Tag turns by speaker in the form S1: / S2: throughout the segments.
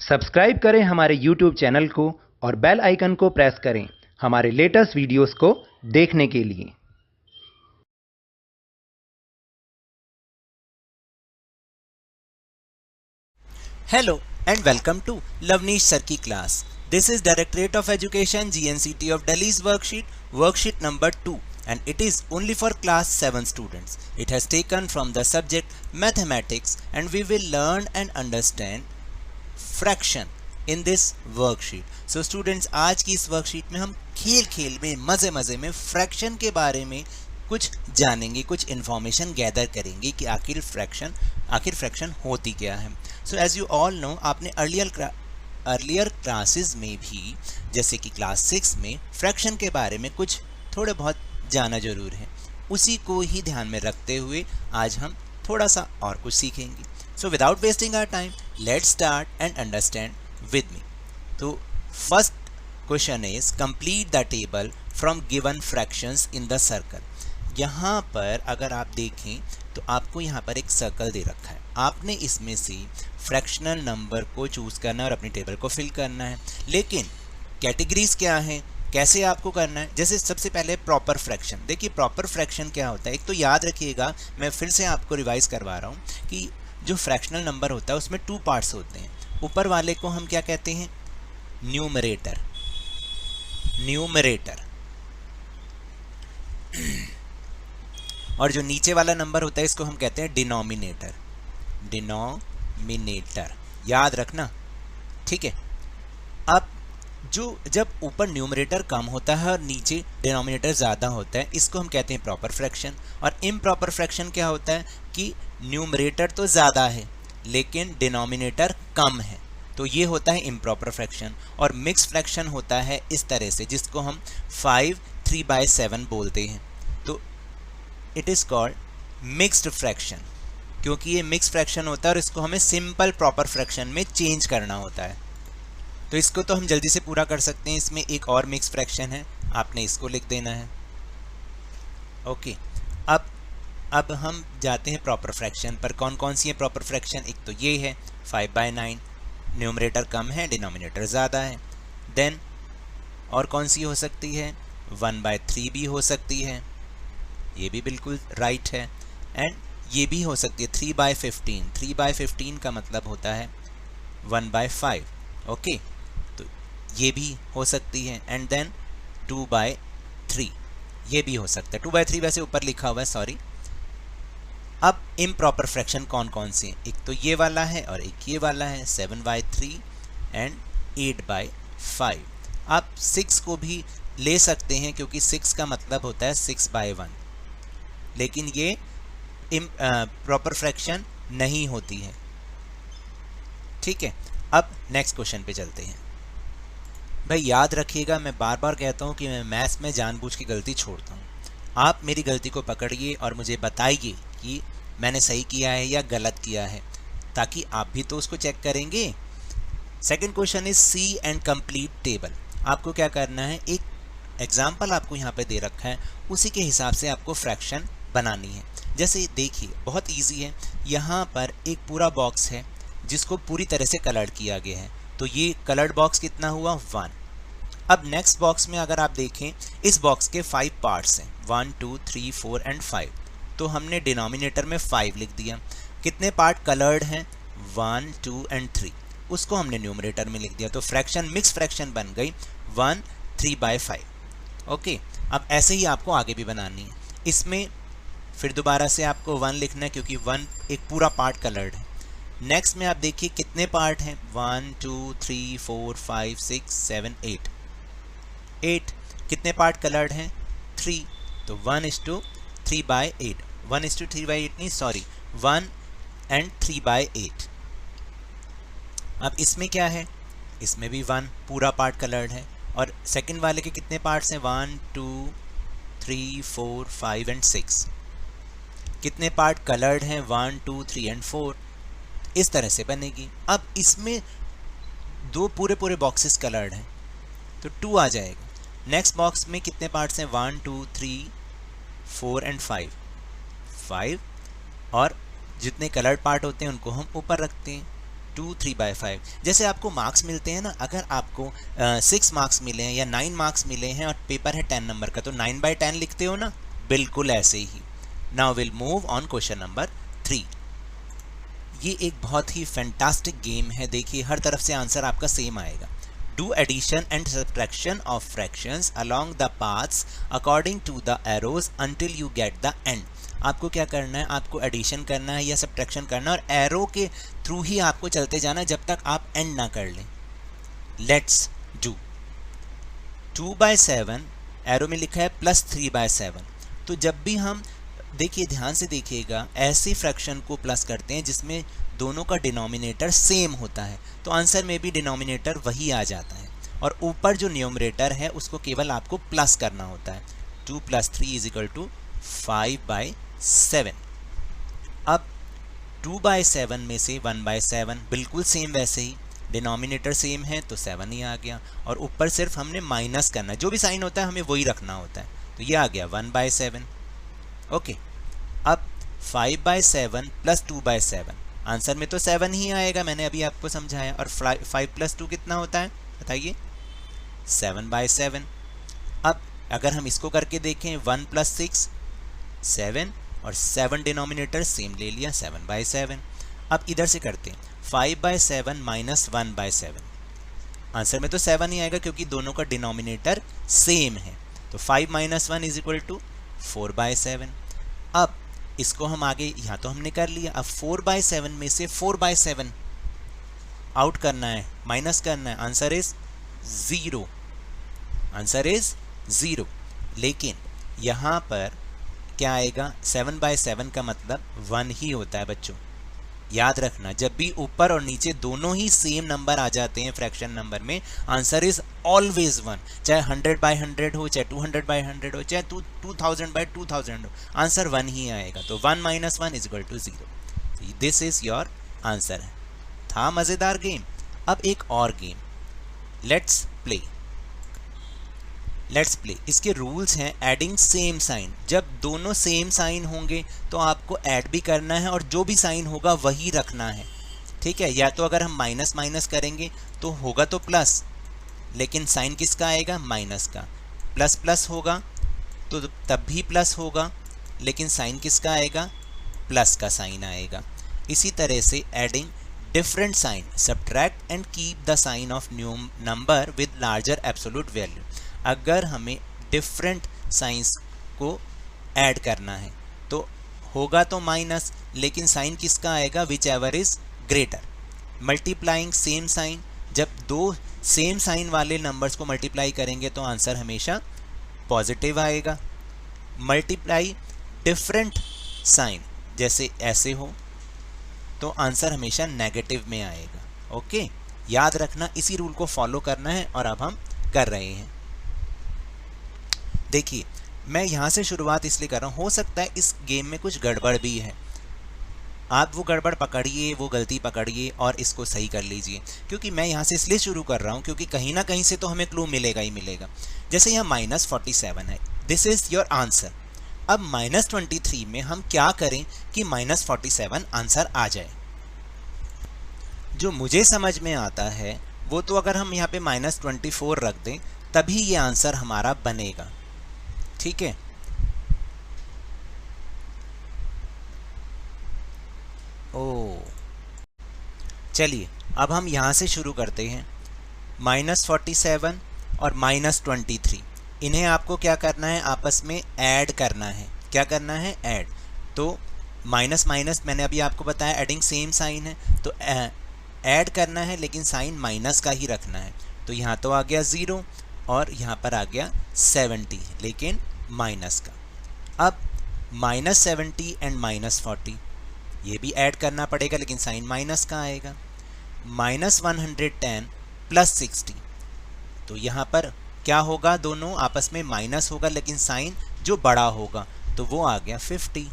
S1: Subscribe करें हमारे YouTube channel को और बेल आइकन को प्रेस करें हमारे लेटेस्ट वीडियोस को देखने के लिए।
S2: Hello and welcome to Lavneesh Sir की class. This is Directorate of Education GNCT of Delhi's worksheet number 2, and it is only for class 7 students. It has taken from the subject mathematics, and we will learn and understand fraction in this worksheet. So students, आज की इस worksheet में हम खेल में मज़े में fraction के बारे में कुछ जानेंगे, कुछ इन्फॉर्मेशन गैदर करेंगे कि आखिर फ्रैक्शन होती क्या है। So as you all know, आपने अर्लियर क्लासेस में भी, जैसे कि क्लास 6 में, फ्रैक्शन के बारे में कुछ थोड़े बहुत जाना जरूर है। उसी को ही ध्यान में रखते हुए आज हम थोड़ा सा और कुछ सीखेंगे। So without wasting our time, let's start and understand with me. तो first question is complete the table from given fractions in the circle. यहाँ पर अगर आप देखें तो आपको यहाँ पर एक सर्कल दे रखा है, आपने इसमें से फ्रैक्शनल नंबर को चूज़ करना है और अपनी टेबल को फिल करना है। लेकिन कैटेगरीज क्या हैं, कैसे आपको करना है? जैसे सबसे पहले प्रॉपर फ्रैक्शन। देखिए प्रॉपर फ्रैक्शन क्या होता है, एक तो याद रखिएगा, मैं फिर से आपको रिवाइज करवा रहा हूँ कि जो फ्रैक्शनल नंबर होता है उसमें 2 पार्ट्स होते हैं। ऊपर वाले को हम क्या कहते हैं? न्यूमरेटर। और जो नीचे वाला नंबर होता है इसको हम कहते हैं डिनोमिनेटर। याद रखना, ठीक है। अब जब ऊपर न्यूमरेटर कम होता है और नीचे डिनोमिनेटर ज़्यादा होता है, इसको हम कहते हैं प्रॉपर फ्रैक्शन। और इम्प्रॉपर फ्रैक्शन क्या होता है कि न्यूमरेटर तो ज़्यादा है लेकिन डिनोमिनेटर कम है, तो ये होता है इम्प्रॉपर फ्रैक्शन। और मिक्स फ्रैक्शन होता है इस तरह से, जिसको हम 5 3/7 बोलते हैं। तो it is called mixed fraction, क्योंकि ये मिक्स फ्रैक्शन होता है और इसको हमें सिंपल प्रॉपर फ्रैक्शन में चेंज करना होता है। तो इसको तो हम जल्दी से पूरा कर सकते हैं। इसमें एक और मिक्स फ्रैक्शन है, आपने इसको लिख देना है। ओके, अब हम जाते हैं प्रॉपर फ्रैक्शन पर। कौन कौन सी है प्रॉपर फ्रैक्शन? एक तो ये है 5/9, न्यूमरेटर कम है, डिनोमिनेटर ज़्यादा है। देन और कौन सी हो सकती है? 1/3 भी हो सकती है, ये भी बिल्कुल राइट है। एंड ये भी हो सकती है 3/15। 3/15 का मतलब होता है 1/5। ओके, तो ये भी हो सकती है। एंड देन 2/3, ये भी हो सकता है। 2/3 वैसे ऊपर लिखा हुआ है, सॉरी। अब इम्प्रॉपर फ्रैक्शन कौन कौन से हैं? एक तो ये वाला है और एक ये वाला है, 7/3 एंड 8/5। आप 6 को भी ले सकते हैं क्योंकि 6 का मतलब होता है 6/1, लेकिन ये प्रॉपर फ्रैक्शन नहीं होती है, ठीक है। अब नेक्स्ट क्वेश्चन पे चलते हैं। भाई याद रखिएगा, मैं बार बार कहता हूँ कि मैं मैथ्स में जानबूझ के गलती छोड़ता हूँ। आप मेरी गलती को पकड़िए और मुझे बताइए कि मैंने सही किया है या गलत किया है, ताकि आप भी तो उसको चेक करेंगे। Second question is see and complete table. आपको क्या करना है, एक एग्जाम्पल आपको यहाँ पे दे रखा है, उसी के हिसाब से आपको फ्रैक्शन बनानी है। जैसे देखिए बहुत इजी है, यहाँ पर एक पूरा बॉक्स है जिसको पूरी तरह से कलर्ड किया गया है। तो ये कलर्ड बॉक्स कितना हुआ? 1। अब नेक्स्ट बॉक्स में अगर आप देखें, इस बॉक्स के 5 पार्ट्स हैं, 1 2 3 4 एंड 5। तो हमने डिनोमिनेटर में 5 लिख दिया। कितने पार्ट कलर्ड हैं? 1 2 एंड 3। उसको हमने न्यूमरेटर में लिख दिया। तो फ्रैक्शन मिक्स फ्रैक्शन बन गई 1 3/5। ओके, अब ऐसे ही आपको आगे भी बनानी है। इसमें फिर दोबारा से आपको 1 लिखना है क्योंकि 1 एक पूरा पार्ट कलर्ड है। नेक्स्ट में आप देखिए कितने पार्ट हैं, 1 2 3 4 5 6 7 8। कितने पार्ट कलर्ड हैं? 3। तो 1:3/8। 1:3/8 नहीं, सॉरी, 1 and 3/8। अब इसमें क्या है? इसमें भी 1 पूरा पार्ट कलर्ड है। और सेकंड वाले के कितने पार्ट्स हैं? 1 2 3 4 5 एंड 6। कितने पार्ट कलर्ड हैं? 1 2 3 एंड 4। इस तरह से बनेगी। अब इसमें 2 पूरे बॉक्सेस कलर्ड हैं तो 2 आ जाएगा। नेक्स्ट बॉक्स में कितने पार्ट्स हैं? 1 2 3 4 एंड 5। और जितने कलर्ड पार्ट होते हैं उनको हम ऊपर रखते हैं। 2 3/5। जैसे आपको मार्क्स मिलते हैं ना, अगर आपको 6 मार्क्स मिले हैं या 9 मार्क्स मिले हैं और पेपर है 10 नंबर का, तो 9/10 लिखते हो ना, बिल्कुल ऐसे ही। Now will move on question number 3। ये एक बहुत ही फैंटास्टिक गेम है। देखिए हर तरफ से आंसर आपका सेम आएगा। Do addition and subtraction of fractions along the paths according to the arrows until you get the end. आपको क्या करना है, आपको एडिशन करना है या सब्ट्रैक्शन करना है और एरो के थ्रू ही आपको चलते जाना जब तक आप एंड ना कर लें। लेट्स डू 2/7, एरो में लिखा है +3/7। तो जब भी हम, देखिए ध्यान से देखिएगा, ऐसे फ्रैक्शन को प्लस करते हैं जिसमें दोनों का डिनोमिनेटर सेम होता है, तो आंसर में भी डिनोमिनेटर वही आ जाता है और ऊपर जो न्यूमरेटर है उसको केवल आपको प्लस करना होता है। 2 + 3 = 5/7। अब 2/7 में से 1/7 बिल्कुल सेम, वैसे ही डिनोमिनेटर सेम है तो 7 ही आ गया और ऊपर सिर्फ हमने माइनस करना है, जो भी साइन होता है हमें वही रखना होता है, तो ये आ गया 1/7। ओके, अब 5/7 + 2/7, आंसर में तो 7 ही आएगा, मैंने अभी आपको समझाया। और 5 + 2 कितना होता है बताइए, 7/7। अब अगर हम इसको करके देखें, 1 + 6 7 और 7 डिनोमिनेटर सेम ले लिया, 7/7। अब इधर से करते हैं, 5/7 - 1/7, आंसर में तो 7 ही आएगा क्योंकि दोनों का डिनोमिनेटर सेम है, तो 5 - 1 = 4/7। अब इसको हम आगे, यहाँ तो हमने कर लिया, अब 4/7 में से 4/7 आउट करना है, माइनस करना है, आंसर इज 0, आंसर इज 0। लेकिन यहाँ पर क्या आएगा, 7/7 का मतलब 1 ही होता है बच्चों, याद रखना। जब भी ऊपर और नीचे दोनों ही सेम नंबर आ जाते हैं फ्रैक्शन नंबर में, आंसर इज ऑलवेज 1। चाहे 100/100 हो, चाहे 200/100 हो, चाहे 2000/2000 हो, आंसर 1 ही आएगा। तो 1 - 1 = 0। This is your answer. था मज़ेदार गेम। अब एक और गेम, लेट्स प्ले। इसके रूल्स हैं एडिंग सेम साइन। जब दोनों सेम साइन होंगे तो आपको ऐड भी करना है और जो भी साइन होगा वही रखना है, ठीक है। या तो अगर हम माइनस माइनस करेंगे तो होगा तो प्लस, लेकिन साइन किसका आएगा, माइनस का। प्लस प्लस होगा तो तब भी प्लस होगा, लेकिन साइन किसका आएगा, प्लस का साइन आएगा। इसी तरह से adding different sign, subtract and keep the sign of new number with larger absolute value. अगर हमें डिफरेंट साइंस को ऐड करना है तो होगा तो माइनस, लेकिन साइन किसका आएगा, whichever is greater. Multiplying same sign, जब दो सेम साइन वाले नंबर्स को मल्टीप्लाई करेंगे तो आंसर हमेशा पॉजिटिव आएगा। मल्टीप्लाई डिफरेंट साइन, जैसे ऐसे हो तो आंसर हमेशा नेगेटिव में आएगा। ओके, याद रखना, इसी रूल को फॉलो करना है और अब हम कर रहे हैं। देखिए मैं यहाँ से शुरुआत इसलिए कर रहा हूँ, हो सकता है इस गेम में कुछ गड़बड़ भी है, आप वो गड़बड़ पकड़िए, वो गलती पकड़िए और इसको सही कर लीजिए। क्योंकि मैं यहाँ से इसलिए शुरू कर रहा हूँ क्योंकि कहीं ना कहीं से तो हमें क्लू मिलेगा ही मिलेगा। जैसे यहाँ -47 है, दिस इज योर आंसर। अब -23 में हम क्या करें कि -47 आंसर आ जाए। जो मुझे समझ में आता है वो तो अगर हम यहाँ पे -24 रख दें तभी ये आंसर हमारा बनेगा, ठीक है। ओ चलिए अब हम यहाँ से शुरू करते हैं। -47 और -23, इन्हें आपको क्या करना है, आपस में ऐड करना है। क्या करना है, ऐड। तो माइनस माइनस मैंने अभी आपको बताया एडिंग सेम साइन है, तो ऐड करना है लेकिन साइन माइनस का ही रखना है। तो यहाँ तो आ गया 0 और यहाँ पर आ गया 70 लेकिन माइनस का। अब -70 एंड -40 ये भी ऐड करना पड़ेगा लेकिन साइन माइनस का आएगा। -110 + 60, तो यहाँ पर क्या होगा, दोनों आपस में माइनस होगा लेकिन साइन जो बड़ा होगा तो वो आ गया 50।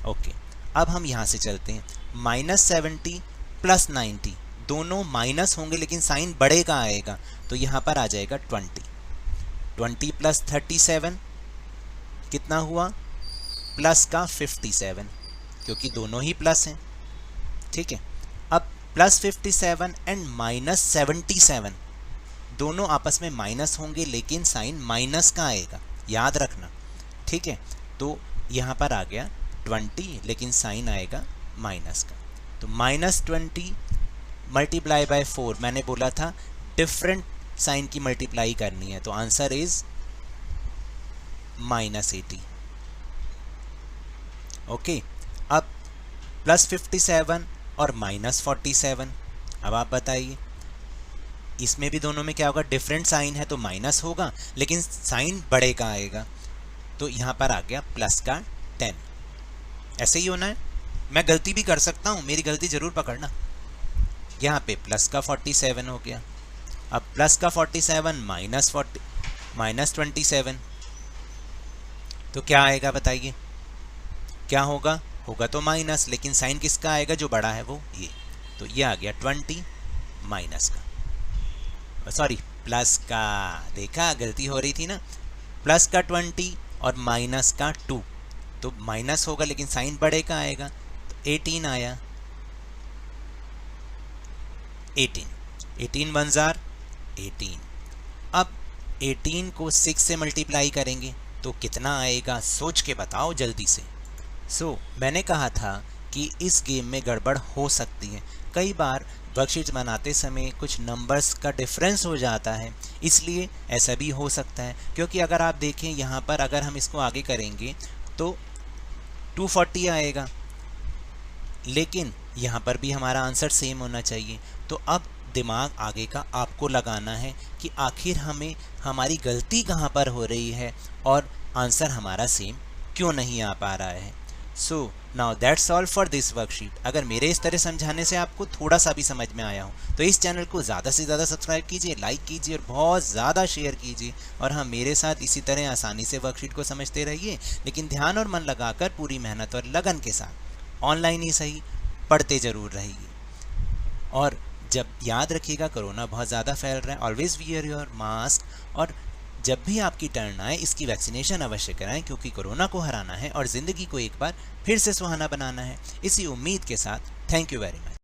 S2: ओके, अब हम यहाँ से चलते हैं। -70 + 90, दोनों माइनस होंगे लेकिन साइन बड़े का आएगा, तो यहाँ पर आ जाएगा 20। 20 + 37 कितना हुआ, प्लस का 57, क्योंकि दोनों ही प्लस हैं, ठीक है। अब +57 एंड -77 दोनों आपस में माइनस होंगे, लेकिन साइन माइनस का आएगा, याद रखना, ठीक है। तो यहाँ पर आ गया 20, लेकिन साइन आएगा माइनस का। तो -20 मल्टीप्लाई बाय 4, मैंने बोला था डिफरेंट साइन की मल्टीप्लाई करनी है, तो आंसर इज -80। ओके, अब +57 और -47, अब आप बताइए इसमें भी दोनों में क्या होगा, डिफरेंट साइन है तो माइनस होगा, लेकिन साइन बड़े का आएगा, तो यहाँ पर आ गया प्लस का 10। ऐसे ही होना है, मैं गलती भी कर सकता हूँ, मेरी गलती जरूर पकड़ना। यहाँ पे प्लस का 47 हो गया, अब प्लस का 47 -27, तो क्या आएगा बताइए, क्या होगा, होगा तो माइनस, लेकिन साइन किसका आएगा, जो बड़ा है वो ये, तो ये आ गया 20 माइनस का, सॉरी प्लस का, देखा गलती हो रही थी ना, प्लस का 20 और माइनस का 2, तो माइनस होगा लेकिन साइन बड़े का आएगा, तो 18 आया, 18 1 जार 18। अब 18 को 6 से मल्टीप्लाई करेंगे तो कितना आएगा, सोच के बताओ जल्दी से। मैंने कहा था कि इस गेम में गड़बड़ हो सकती है, कई बार वर्कशीट बनाते समय कुछ नंबर्स का डिफरेंस हो जाता है, इसलिए ऐसा भी हो सकता है। क्योंकि अगर आप देखें यहाँ पर, अगर हम इसको आगे करेंगे तो 240 आएगा, लेकिन यहाँ पर भी हमारा आंसर सेम होना चाहिए। तो अब दिमाग आगे का आपको लगाना है कि आखिर हमें हमारी गलती कहाँ पर हो रही है और आंसर हमारा सेम क्यों नहीं आ पा रहा है। So now that's all for this worksheet. अगर मेरे इस तरह समझाने से आपको थोड़ा सा भी समझ में आया हो तो इस चैनल को ज़्यादा से ज़्यादा सब्सक्राइब कीजिए, लाइक कीजिए और बहुत ज़्यादा शेयर कीजिए। और हाँ, मेरे साथ इसी तरह आसानी से वर्कशीट को समझते रहिए, लेकिन ध्यान और मन लगाकर पूरी मेहनत और लगन के साथ, ऑनलाइन ही सही, पढ़ते ज़रूर रहिए। और जब याद रखिएगा कोरोना बहुत ज़्यादा फैल रहा है, ऑलवेज वियर योर मास्क, और जब भी आपकी टर्न आए इसकी वैक्सीनेशन अवश्य कराएं, क्योंकि कोरोना को हराना है और ज़िंदगी को एक बार फिर से सुहाना बनाना है। इसी उम्मीद के साथ थैंक यू वेरी मच।